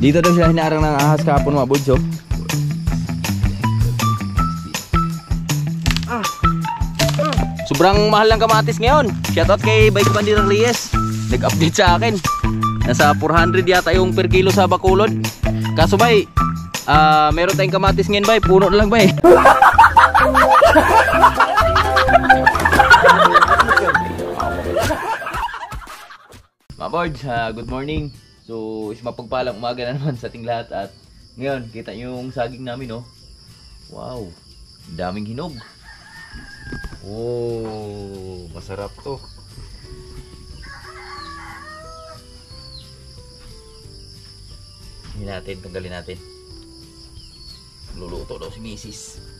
Dito daw sila hinaarang ng ahas kahapon mga bods, oh. Sobrang mahal ng kamatis ngayon. Shoutout kay Bike Bandira Reyes. Nag-update sa akin. Nasa 400 yata yung per kilo sa Bacolod. Kaso bay, meron tayong kamatis ngayon bay. Puno na lang bay. Mga boards, good morning. So, is mapagpalang umaga na naman sa ating lahat. At ngayon, kita nyo yung saging namin, oh. Wow, daming hinog. Oh, masarap to. Hindi natin, tanggalin natin. Luluto daw si Mrs.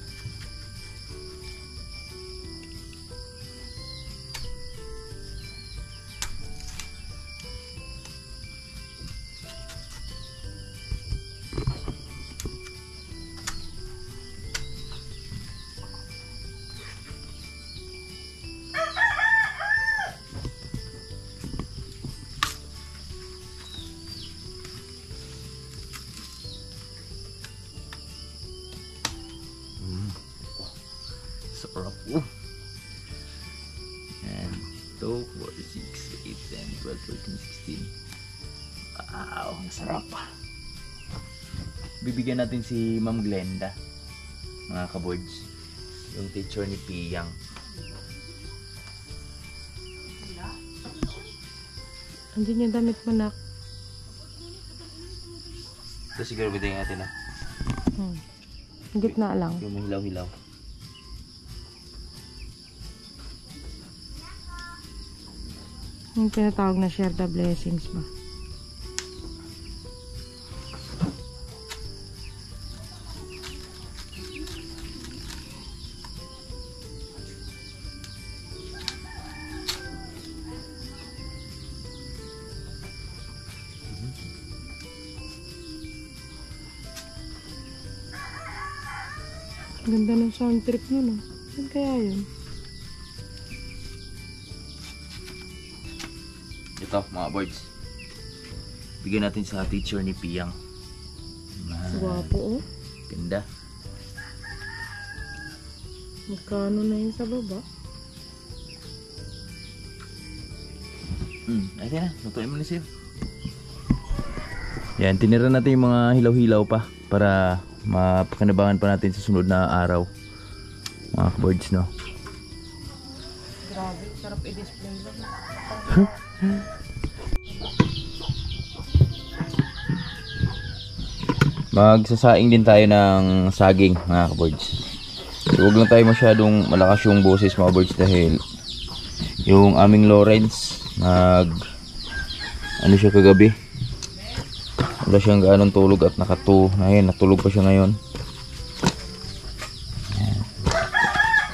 Sarap. And 2, 4, 6, 8, 10, 12, 13, 16. Wow, masarap. Bibigyan natin si Ma'am Glenda, mga kaboards, yung teacher ni Piyang. Andiyan yung damit mo, nak. Ito siguro bigyan natin na. Gitna lang. Yung hilaw-hilaw. Yung tinatawag na share the blessings ba? Ganda ng sound trip nyo, no? Saan kaya yun? Ito mga boards, bigyan natin sa teacher ni Piyang. Gwapo, oh. Ganda. Magkano na yun sa baba? Ayun na, lutuin mo na siya. Yan, tinira natin yung mga hilaw-hilaw pa para mapakanabangan pa natin sa sunod na araw, mga boards, no? Grabe, sarap i-display lang. Magsasaing din tayo ng saging, mga kaboards. Huwag lang tayo masyadong malakas yung boses, mga boards, dahil yung aming Lawrence ano siya kagabi, wala siyang gaanong tulog at natulog pa siya ngayon.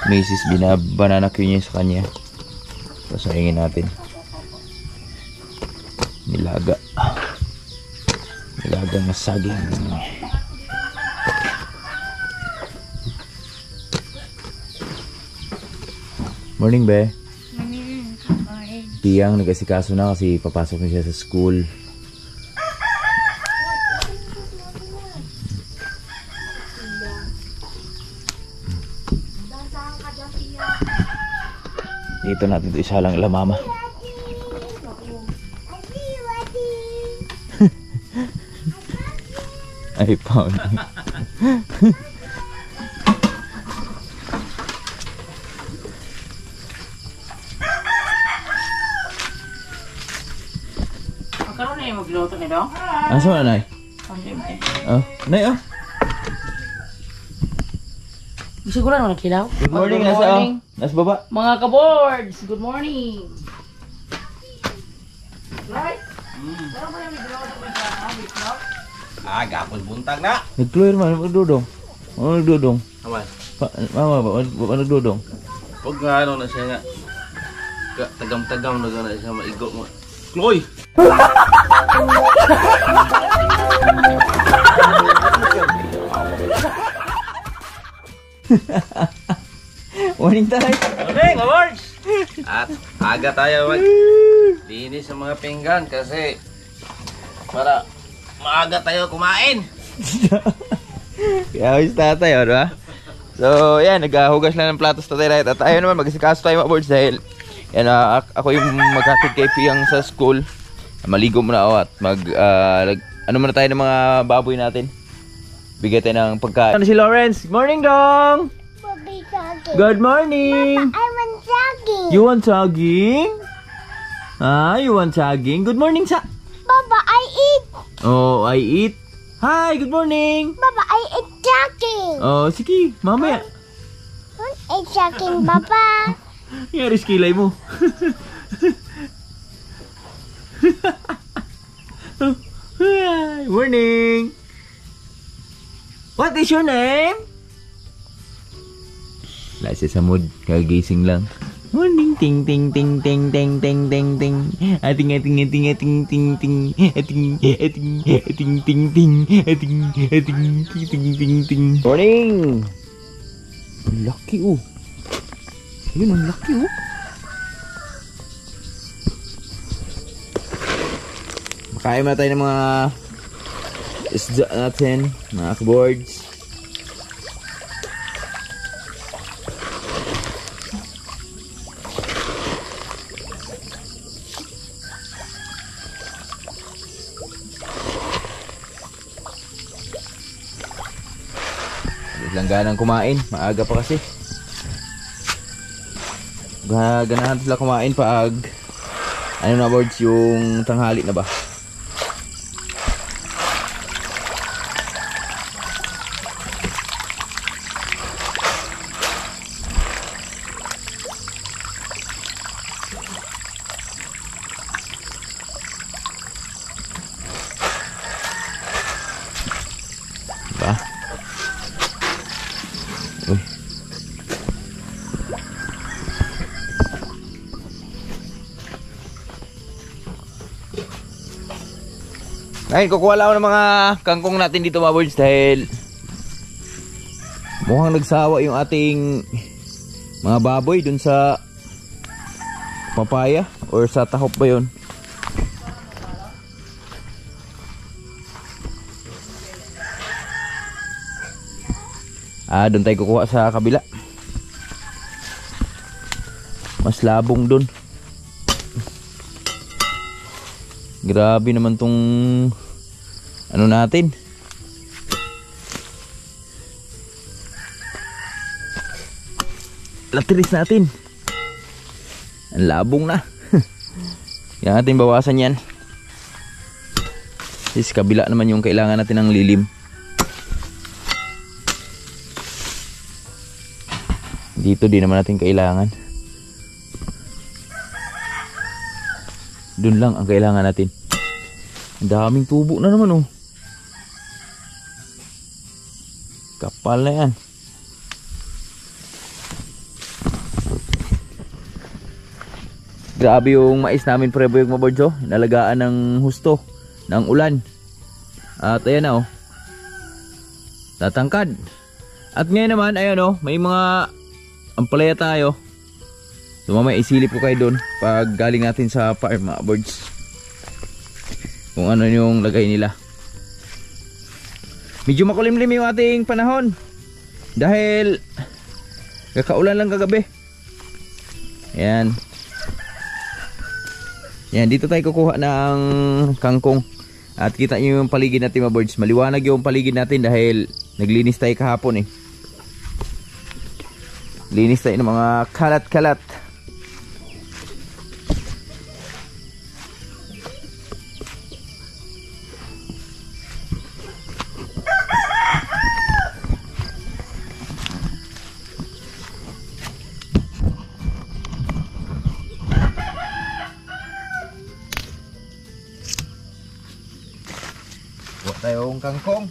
Mrs. binabanana cue niya sa kanya. Sasaingin natin. Nilaga na saging. Morning, be. Piyang nag-asikaso na kasi papasok na siya sa school. Dito natin ito isa lang mama. I found it. Magkaroon na yung magluto nito? Asa mo na, Nay? Oh, Nay, oh. Siguro naman nagkilaw. Good morning, nasa baba. Mga kaboards, good morning. Right? Gapon buntag na. Nag-clear man, magdudong. Ano nagdudong? Aman. Mama ba, nagdudong? Pag nga ano na siya nga. Tagam-tagam na gana siya maigo mo. Chloe! Morning tayo. Morning, awards! At aga tayo mag linis sa mga pinggan kasi para maaga tayo kumain. Kaya ayos tatay, ano ba? So, yan, naghugas lang ng platos tatay Riot. At ayaw naman, mag-isikaso tayo mga boards dahil yan, ako yung magkatid kay Piyang sa school. Maligo muna ako at ano muna tayo ng mga baboy natin. Bigay tayo ng pagkain. Ano si Lawrence? Good morning, Dong! Good morning! I want jogging. You want jogging? You want jogging? Good morning, sa... Baba, I eat. Oh, I eat. Hi, good morning! Baba, I eat jogging. Oh, sige, mamaya. Eat jogging, Baba. Yaris kilay mo. Hi, morning! What is your name? Wala siya sa mood, kagising lang. Morning, ting ting ting ting ting ting ting ting. Ating ating ating ating ting ting. Ating ating ating ting ting. Ating ating ting ting ting. Morning. Lucky oh. Yun ang lucky oh. Makain na tayo ng mga isda natin, mga boards. Langganang kumain, maaga pa kasi. Ganahan sila kumain pag ano na boards, yung tanghali na ba. Diba? Uy. Ngayon, kukuha lang ako ng mga kangkong natin dito mga boards dahil mukhang nagsawa yung ating mga baboy dun sa papaya or sa tahop ba yun? Doon tayo kukuha sa kabila. Mas labong doon. Grabe naman tong ano natin. Latiris natin. Ang labong na. Kaya natin bawasan yan. Is kabila naman yung kailangan natin ng lilim. Dito din naman natin kailangan. Doon lang ang kailangan natin. Ang daming tubo na naman oh. Kapal na yan. Grabe yung mais namin prebo yung mabords oh. Nalagaan ng husto ng ulan. At ayan na oh. Tatangkad. At ngayon naman ayan oh, may mga ampalaya tayo. So mamaya isilip ko kayo doon pag galing natin sa farm mga birds. Kung ano yung lagay nila. Medyo makulimlim yung ating panahon. Dahil kakaulan lang kagabi. Ayan. Yan, dito tayo kukuha ng kangkong. At kita nyo yung paligid natin mga birds. Maliwanag yung paligid natin dahil naglinis tayo kahapon eh. Linis tayo ng mga kalat-kalat. Huwag tayong kangkong.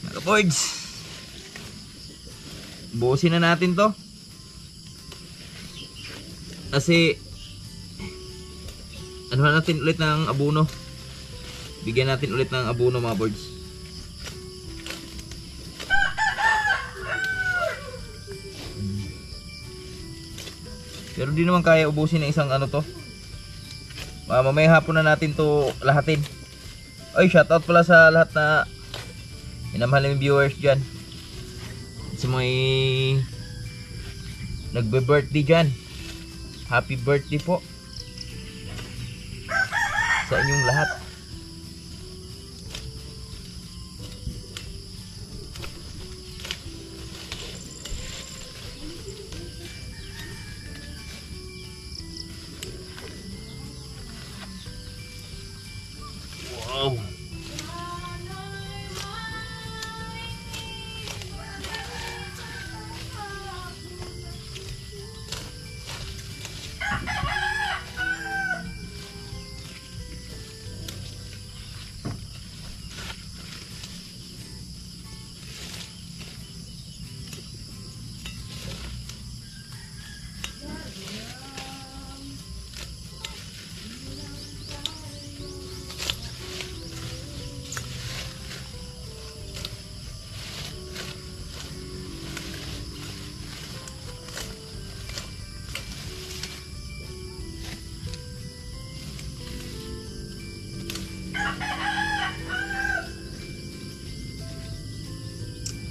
Mga boys, buusin na natin to. Kasi ano natin ulit ng abono. Bigyan natin ulit ng abono mga birds. Pero di naman kaya ubusin ng isang ano to. Mamaya hapon na natin to lahatin. Oy, shoutout pala sa lahat na minamahal ng viewers dyan. Sa may nagbe-birthday dyan. Happy birthday po sa inyong lahat. Wow.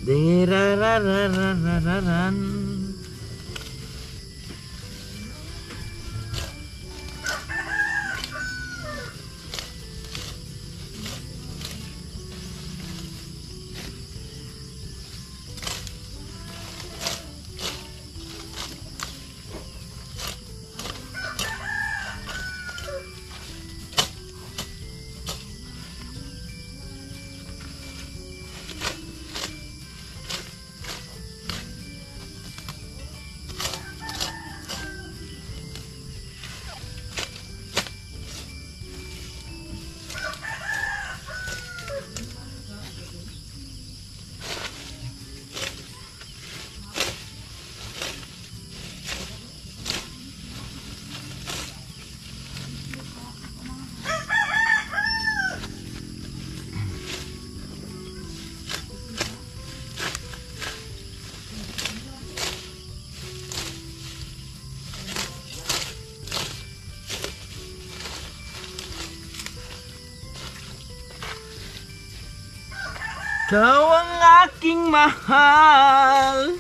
Derarararararan. Ikaw ang aking mahal.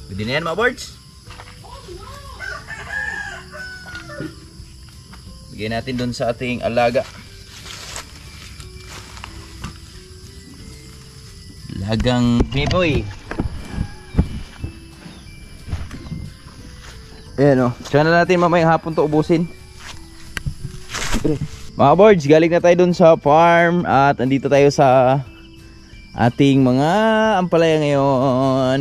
Pwede na yan mga birds. Bigyan natin dun sa ating alaga. Lagang Pinoy. Ayan o. Tsaka na natin mamayang hapon to ubusin. Mga birds, galing na tayo dun sa farm. At andito tayo sa ating mga ampalaya ngayon.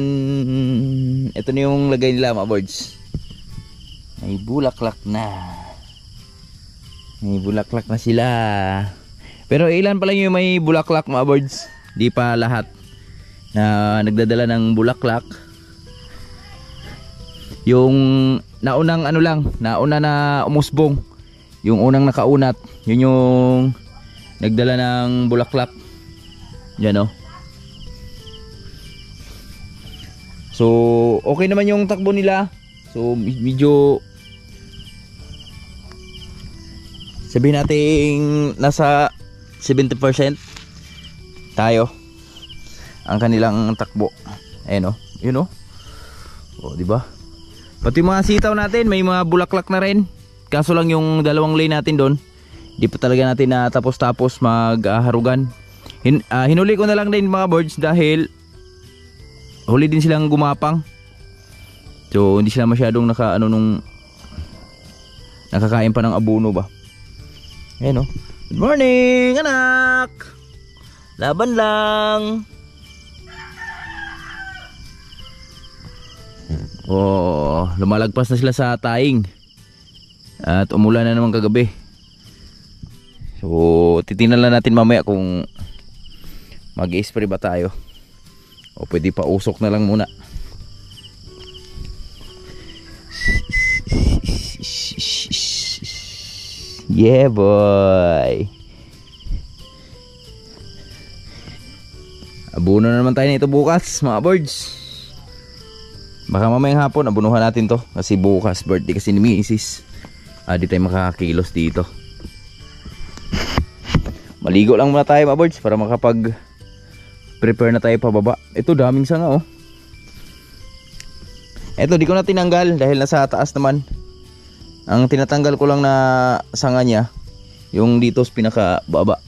Ito na yung lagay nila mga birds. May bulaklak na. May bulaklak na sila. Pero ilan pala yung may bulaklak mga birds? Di pa lahat na nagdadala ng bulaklak. Yung naunang ano lang, nauna na umusbong, yung unang nakaunat, yun yung nagdala ng bulaklak. Yan o. So okay naman yung takbo nila. So medyo sabihin natin nasa 70% tayo ang kanilang takbo. Ayan o, yun o. O, diba? Pati mga sitaw natin, may mga bulaklak na rin. Kaso lang yung dalawang lane natin doon, di pa talaga natin na tapos-tapos magharugan. Hinuli ko na lang din mga birds dahil huli din silang gumapang. So, hindi sila masyadong nakakain pa ng abono ba. Ayan o. Good morning, anak! Laban lang! Oh, lumalagpas na sila sa taing. At umulan na naman kagabi. So, titingnan lang natin mamaya kung mag-i-spray ba tayo. O pwede pa usok na lang muna. Yeah boy. Abuno na naman tayo nito bukas mga birds. Baka mamayang hapon abunuhan natin to. Kasi bukas birthday kasi ni Mrs. Di tayo makakakilos dito. Maligo lang muna tayo mga birds para makapag prepare na tayo pababa. Ito daming sanga oh. Ito di ko na tinanggal dahil nasa taas naman. Ang tinatanggal ko lang na sanga niya yung dito sa pinaka baba.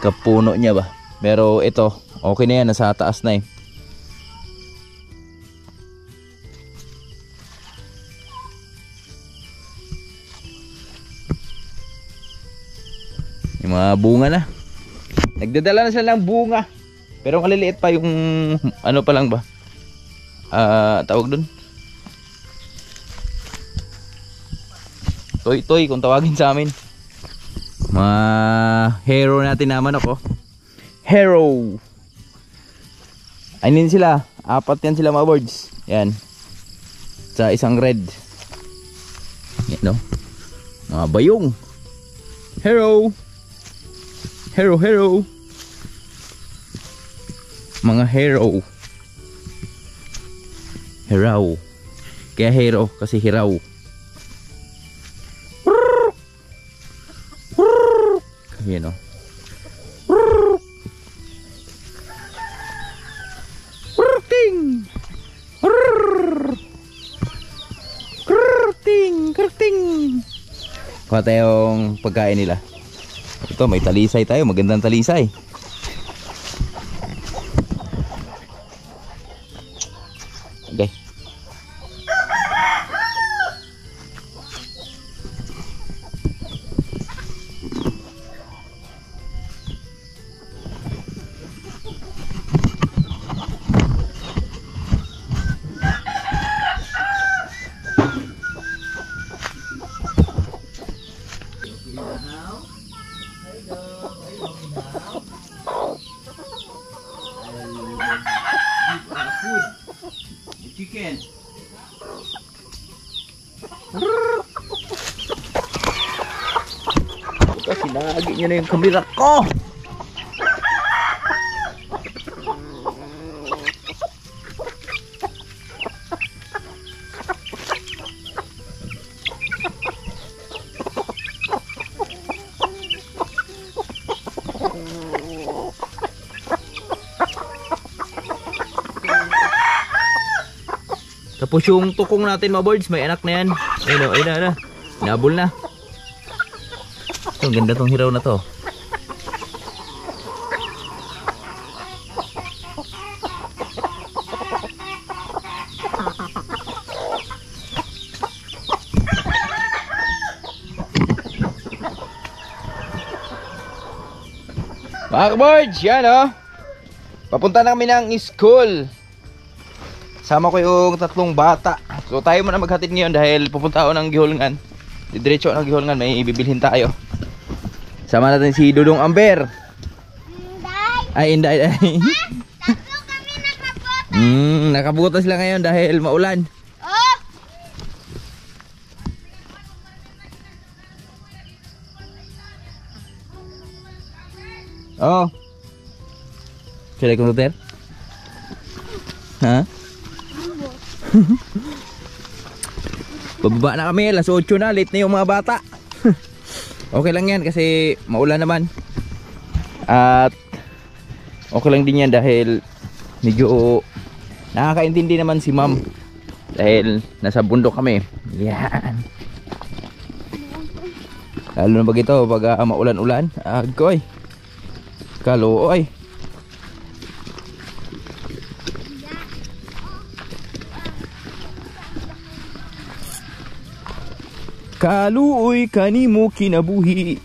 Kapuno niya ba. Pero ito okay na yan, nasa taas na eh. Yung mga bunga na. Nagdadala na sila ng bunga. Pero maliliit pa yung ano pa lang ba? Tawag dun. Toy kung tawagin sa amin. Mga hero natin naman ako. Hero. Ayun sila. 4 yan sila mga birds. Yan. Sa isang red. Yan no. Mga bayong. Hero. Hero. Mga hero. Hero. Kaya hero kasi hiraw. Yan o. Kuha tayong pagkain nila. Ito may talisay tayo, magandang talisay. Okay. Chicken. Kasi nagagi niya na yung kamera ko. Tapos yung tukong natin mga birds, may anak na yan. Ayun na. Nabol na. Ito, ganda tong hiraw na to. Mga birds, yan oh. Papunta na kami ng school. Sama ko yung 3 bata. So tayo muna maghatid ngayon dahil pupunta ako ng Gihulngan. Diretso ng Gihulngan, may ibibilhin tayo. Sama natin si Dudong Amber. Ay, Inday. Tatlo kami nakabutas. Nakabutas lang ngayon dahil maulan. Oh. Sila kong tuter? Ha? Bababa na kami, alas 8 na, late na yung mga bata. Okay lang yan kasi maulan naman. At okay lang din yan dahil medyo nakakaintindi naman si ma'am. Dahil nasa bundok kami. Yan. Lalo na pag ito, pag maulan-ulan. Agoy. Kalooy. Kaluoy kanimo kinabuhi.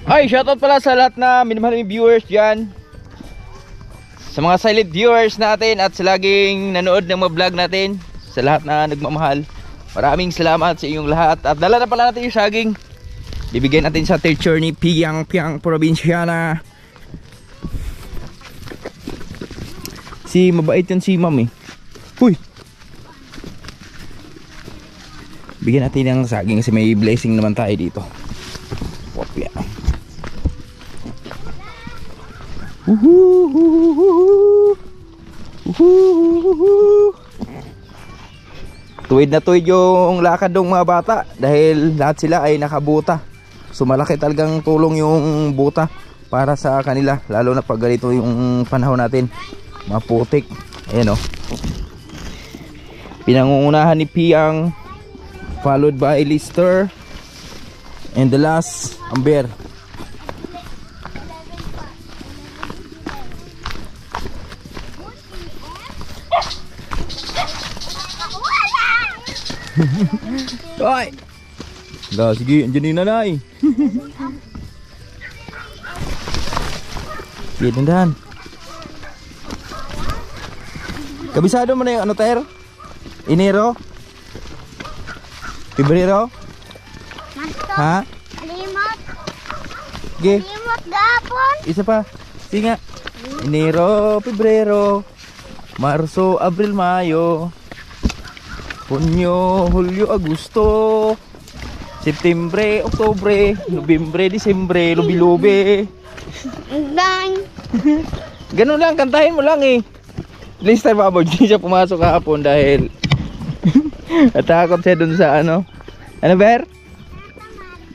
Ay, shoutout pala sa lahat na minamahal ng viewers dyan. Sa mga silent viewers natin at sa laging nanood ng mga vlog natin. Sa lahat na nagmamahal. Maraming salamat sa inyong lahat. At dala na pala natin yung saging. Bibigyan natin sa teacher ni Piang Provinciana. Si mabait yan si ma'am eh. Uy! Bigyan natin ng saging kasi may blessing naman tayo dito. Wapya. Tuwid na tuwid yung lakad ng mga bata dahil lahat sila ay nakabuta. So malaki talagang tulong yung buta para sa kanila, lalo na pag ganito yung panahon natin, maputik. Ayan o. Pinangungunahan ni Piang, followed by Lister, and the last, Amber. Hoy! Sige, andyan yung nanay. Sige, dandan. Kabisado mo na yung ano, Ter? Enero? Pebrero? Ha? Limot. Sige, Limot gapon. isa pa. Sige nga. Enero, Pebrero, Marso, Abril, Mayo, Hunyo, Hulyo, Agosto, Septembre, Oktobre, Nobyembre, Disembre, Lubi-lubi. Dang. Ganun lang, kantahin mo lang eh. Lister Babod, hindi siya pumasok kahapon dahil natakot siya dun sa ano. Ano, Ber?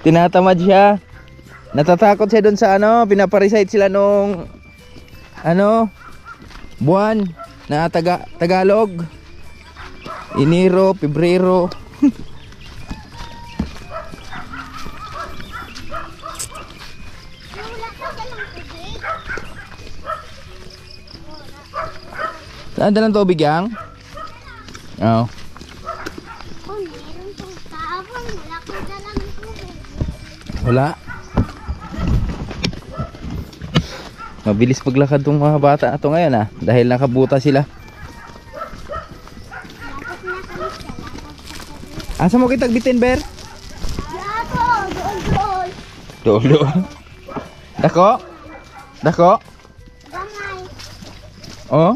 Tinatamad siya. Natatakot siya dun sa ano, pinaparecite sila nung ano, buwan na Tagalog. Enero, Pebrero. Saan dalang tubig yang? Oo. Oh, meron pong tapon. Wala ko dalang tubig. Wala. Mabilis paglakad tong mga bata na to ngayon ah, dahil nakabuta sila. Lapot na kami sa lapot. Asa mo kitag bitin, Ber? Yapo, doon. Dolo. Dako? Dako? Gamay. Oh?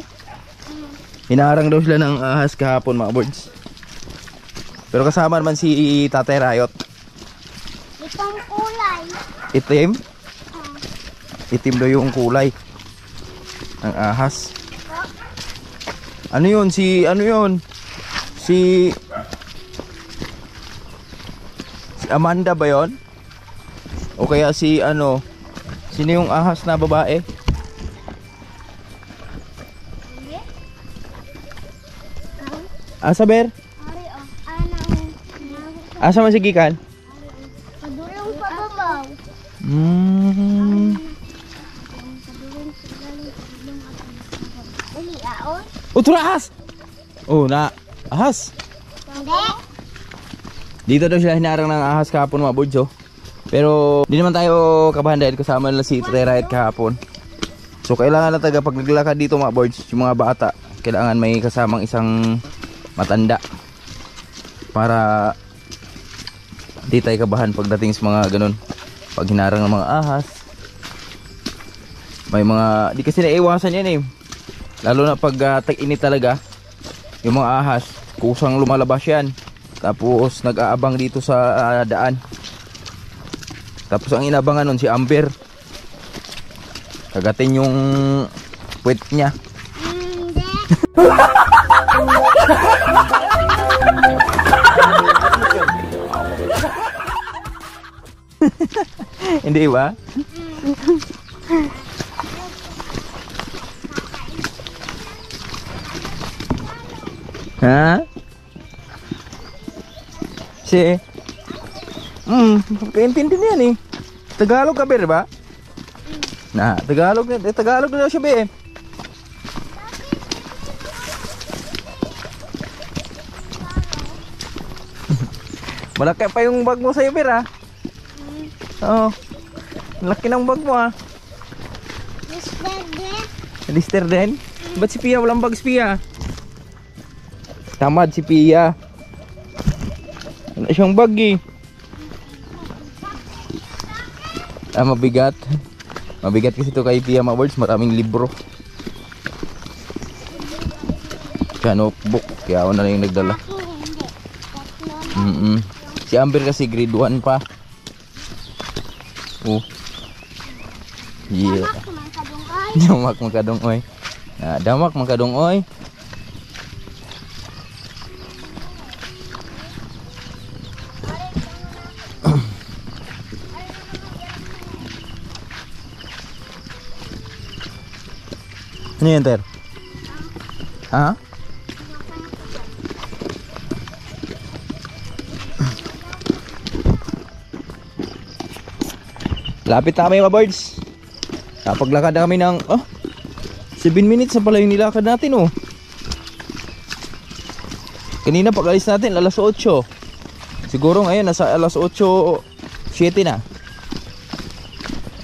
Hinarang daw sila ng ahas kahapon, mga birds. Pero kasama naman si Tatay Rayot. Itong kulay. Itim? Itim daw yung kulay ng ahas. Ano yun? Si Amanda ba yun? O kaya si ano? Sino yung ahas na babae? Asa, Ber? Ari, oh. Anang. Asa man si Gikan? Padulong pa babaw. Dali, aon. Tura ahas! Oh, na ahas! Hindi. Dito daw sila hinarang ng ahas kahapon, mga bods, oh. Pero di naman tayo kabahan dahil kasama nila si Tatay Rayot kahapon. So kailangan na taga pag naglakad dito, mga bods, yung mga bata, kailangan may kasamang isang matanda para di tayo kabahan pagdating sa mga ganun, pag hinarang ng mga ahas. May mga di kasi naiwasan yan eh, lalo na pag tag-init talaga. Yung mga ahas kusang lumalabas yan, tapos nag-aabang dito sa daan. Tapos ang inabangan nun si Amber, kagatin yung puwet niya. Hindi. Hindi ba? Ha? Si paintindi na yan eh. Tagalog ka, Ber, ba? Na, Tagalog na siya, Be. Malaki pa yung bag mo sa'yo, Ber, ha? Oo. Laki ng bag mo, ha? Lister din? Ba't si Pia walang bag si Pia? Tamad si Pia. Wala siyang bag eh. Mabigat. Mabigat kasi ito kay Pia, mga birds. Maraming libro. Kaya notebook. Kaya ako na lang yung nagdala. Si Amber kasi grade 1 pa. Oh. Yeah. Damak man kadungay. Damak magkadungoy. Damak magkadungoy. Ano yan, Ter? Ha? Lapit na kami mga birds. Napaglakad na kami ng 7 minutes na pala yung nilakad natin oh. Kanina pag alis natin alas 8. Siguro ngayon nasa alas 8:07 na.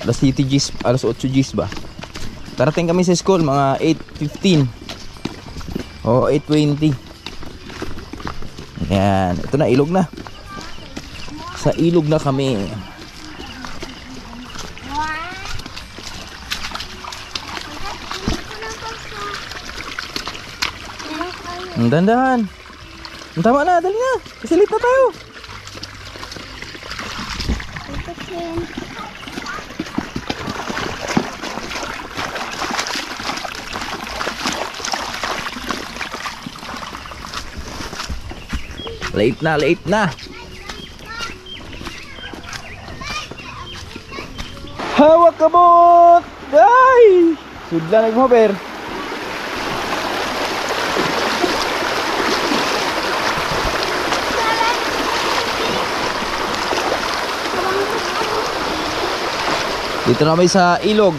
Alas 7 Gs, alas 8 Gs ba? Tarating kami sa school mga 8:15 o 8:20. Yan, ito na, ilog na. Sa ilog na kami. Ang dandahan. Ang tama na, dali na. Kasi late na tayo. Late na, late na. Hawak kabot! Ay! Sudla nag-hover. Dito na kami sa ilog.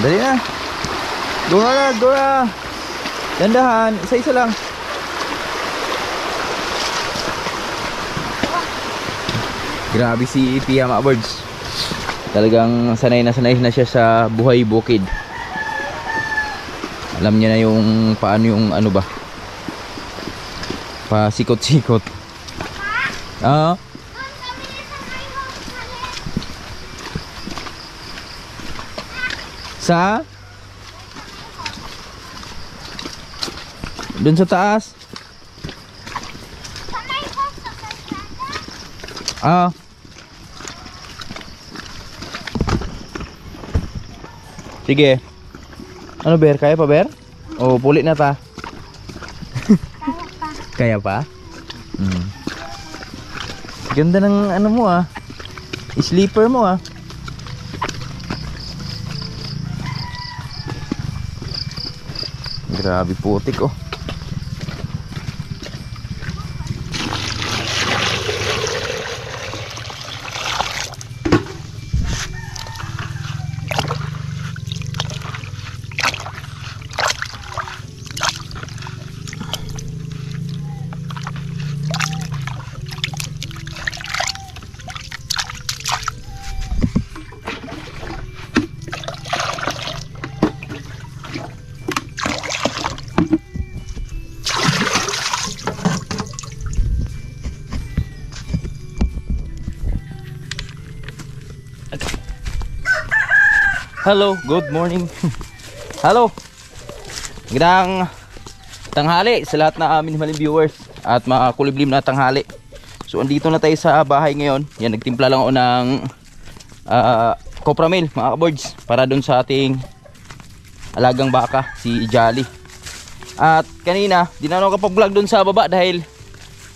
Dali na. Dura na, dura. Dandahan, isa-isa lang. Grabe si Pia mga birds. Talagang sanay na siya sa buhay bukid. Alam niya na yung paano yung ano ba, pasikot-sikot. Sa dun sa taas. Sige. Ano Ber? Kaya pa Ber? O pulit na ta? Kaya pa? Ganda ng ano mo sleeper mo Grabe putik oh. Hello, good morning. Hello. Magandang tanghali sa lahat na aming maling viewers at mga kuliblim na tanghali. So andito na tayo sa bahay ngayon. Yan, nagtimpla lang ako ng copra meal mga kaboards para dun sa ating alagang baka, si Jolly. At kanina, di na ako kapag-vlog dun sa baba dahil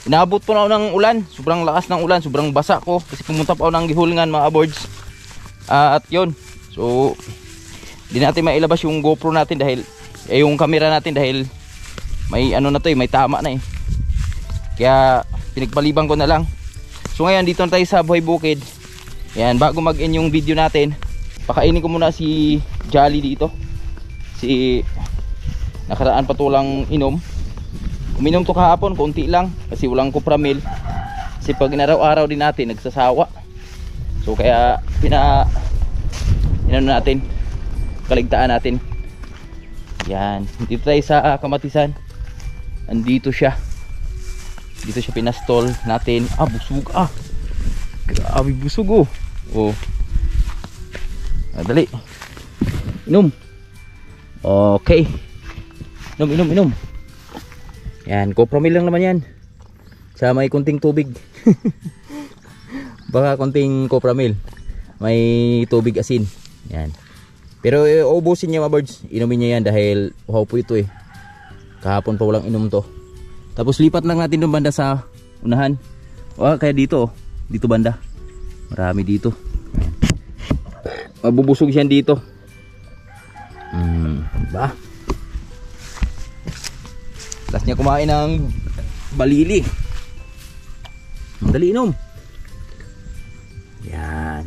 inabot po na ako ng ulan. Sobrang lakas ng ulan, sobrang basa ko kasi pumunta pa ako ng gihulngan mga kaboards. At yun. So, di natin mailabas yung GoPro natin dahil yung camera natin dahil may ano na to may tama na Kaya pinagpaliban ko na lang. So ngayon dito na tayo sa buhay bukid. Yan, bago mag-end yung video natin, pakainin ko muna si Jolly dito. Si nakaraan pa to lang inom. Uminom to kahapon, konti lang kasi walang copra meal. Kasi pag inaraw-araw din natin nagsasawa. So kaya natin, kaligtaan natin. Yan, dito tayo sa kamatisan. Andito siya. Dito siya pinastol natin. Busog. Grabe busog oh. Dali. Inom. Okay. Inom. Yan, Copramil lang naman yan. Sa may kunting tubig. Baka kunting Copramil. May tubig asin. Yan. Pero ubusin niya mga birds. Inumin niya yan dahil uhaw po ito eh. Kahapon pa walang inom to. Tapos lipat lang natin doon banda sa unahan. Kaya dito. Dito banda. Marami dito. Mabubusog siya dito. Ba? Last niya kumain ng balili. Dali inom. Yan.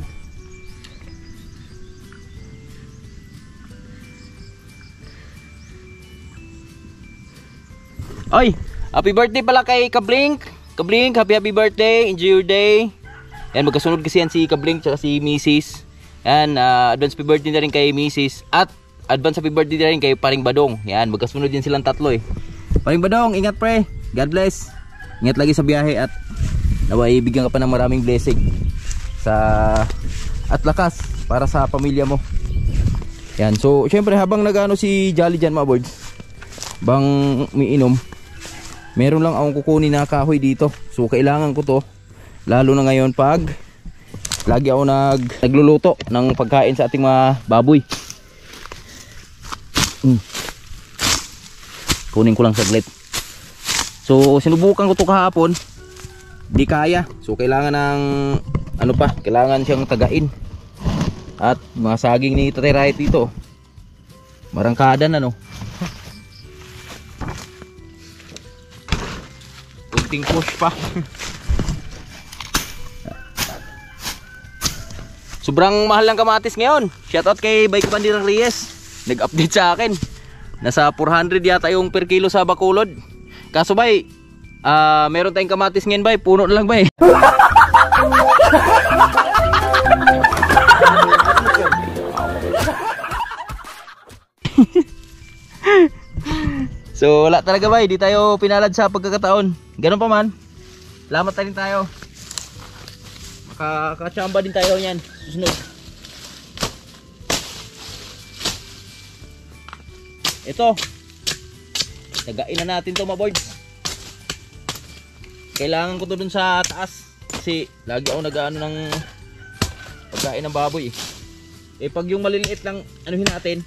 Oy, happy birthday pala kay Kablink. Kablink, happy birthday. Enjoy your day. Yan, magkasunod kasi yan si Kablink tsaka si Mrs. Yan, advance happy birthday na rin kay Mrs. At advance happy birthday na rin kay Paring Badong. Yan, magkasunod din silang tatlo eh. Paring Badong, ingat pre. God bless. Ingat lagi sa biyahe at naway bigyan ka pa ng maraming blessing at lakas para sa pamilya mo. Yan, so syempre habang nagano si Jolly dyan mga boards, bang umiinom, meron lang akong kukunin na kahoy dito. So kailangan ko to, lalo na ngayon pag lagi ako nagluluto ng pagkain sa ating mga baboy. Kunin ko lang saglit. So sinubukan ko to kahapon, di kaya. So kailangan ng kailangan siyang tagain. At mga saging ni Tatay Rahit dito, marangkada na no. Kunting push pa. Sobrang mahal ng kamatis ngayon. Shoutout kay Bike Bandira Reyes. Nag-update sa akin. Nasa 400 yata yung per kilo sa Bacolod. Kaso bay, meron tayong kamatis ngayon bay, puno na lang bay. So wala talaga bay, di tayo pinalad sa pagkakataon. Ganun pa man, salamat na rin tayo. Makakachamba din tayo yan susunod. Ito, tagain na natin to mga boys. Kailangan ko to dun sa taas kasi lagi ako nag-ano ng pagkain ng baboy eh. Pag yung maliliit lang anuhin natin,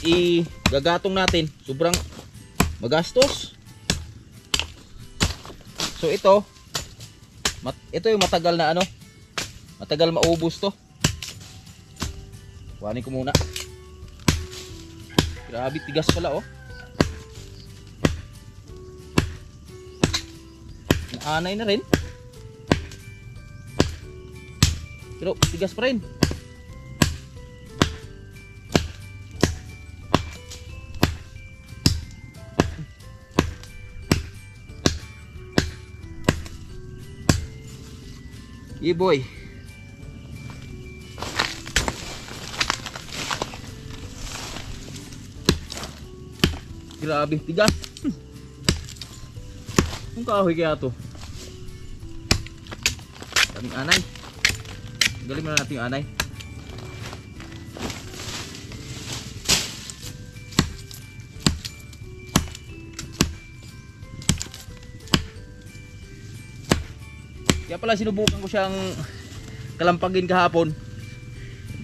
igagatong natin, sobrang magastos. So ito yung matagal na matagal maubos to. Kuhanin ko muna. Grabe tigas pala oh. Naanay na rin. Pero tigas pa rin. Yeah boy. Grabe tigas. Ang kahoy kaya to. Daming anay. Galing na natin yung anay. Kaya pala sinubukan ko siyang kalampagin kahapon.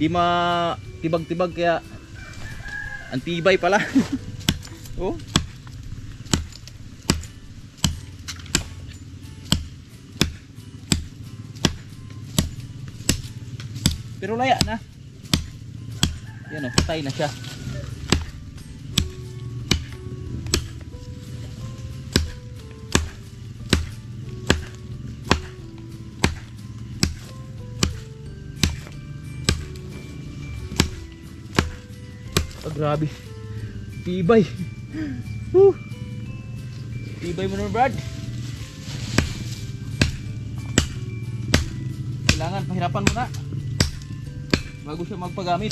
Di matibag-tibag kaya antibay pala. Oh. Pero laya na. Yan oh, patay na siya. Oh, grabe. Tibay. Tibay mo naman, Brad. Kailangan pahirapan mo na bago siya magpagamit.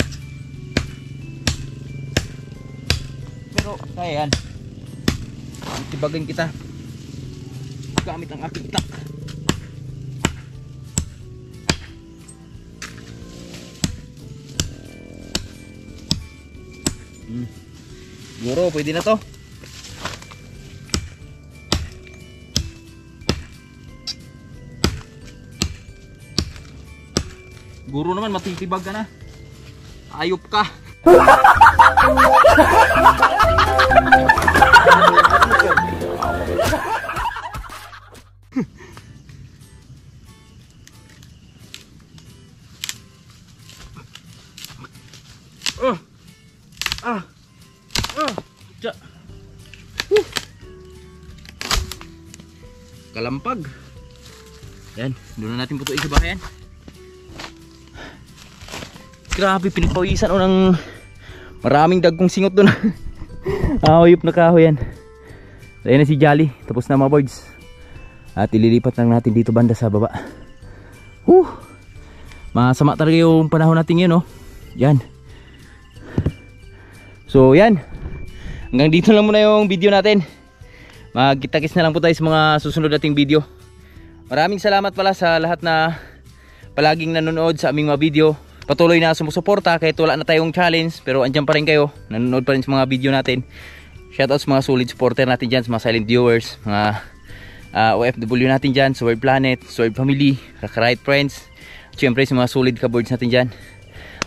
Pero kaya yan. Tibagin kita gamit ang aking itak. Siguro, pwede na to. Siguro naman, matitibag ka na. Ayop ka. Ja. Kalampag. Yan, doon na natin putuin sa bahayan. Grabe, pinagpawisan o ng maraming dagkong singot doon. Ahoyop na kahoy yan. Ayan na si Jolly, tapos na mga birds. At ililipat lang natin dito banda sa baba. Masama talaga yung panahon natin yun, oh. Yan. So yan, hanggang dito lang muna yung video natin. Magkita-kits na lang po tayo sa mga susunod nating video. Maraming salamat pala sa lahat na palaging nanonood sa aming mga video. Patuloy na sumusuporta kahit wala na tayong challenge, pero andyan pa rin kayo, nanonood pa rin sa mga video natin. Shoutout sa mga solid supporter natin dyan, sa mga silent viewers, mga OFW natin dyan, sa World Planet, sa World Family, Kakarite Friends, at syempre sa mga solid ka-boards natin dyan.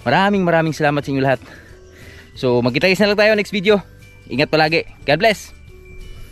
Maraming salamat sa inyo lahat. So magkita-kits na lang tayo next video. Ingat palagi. God bless!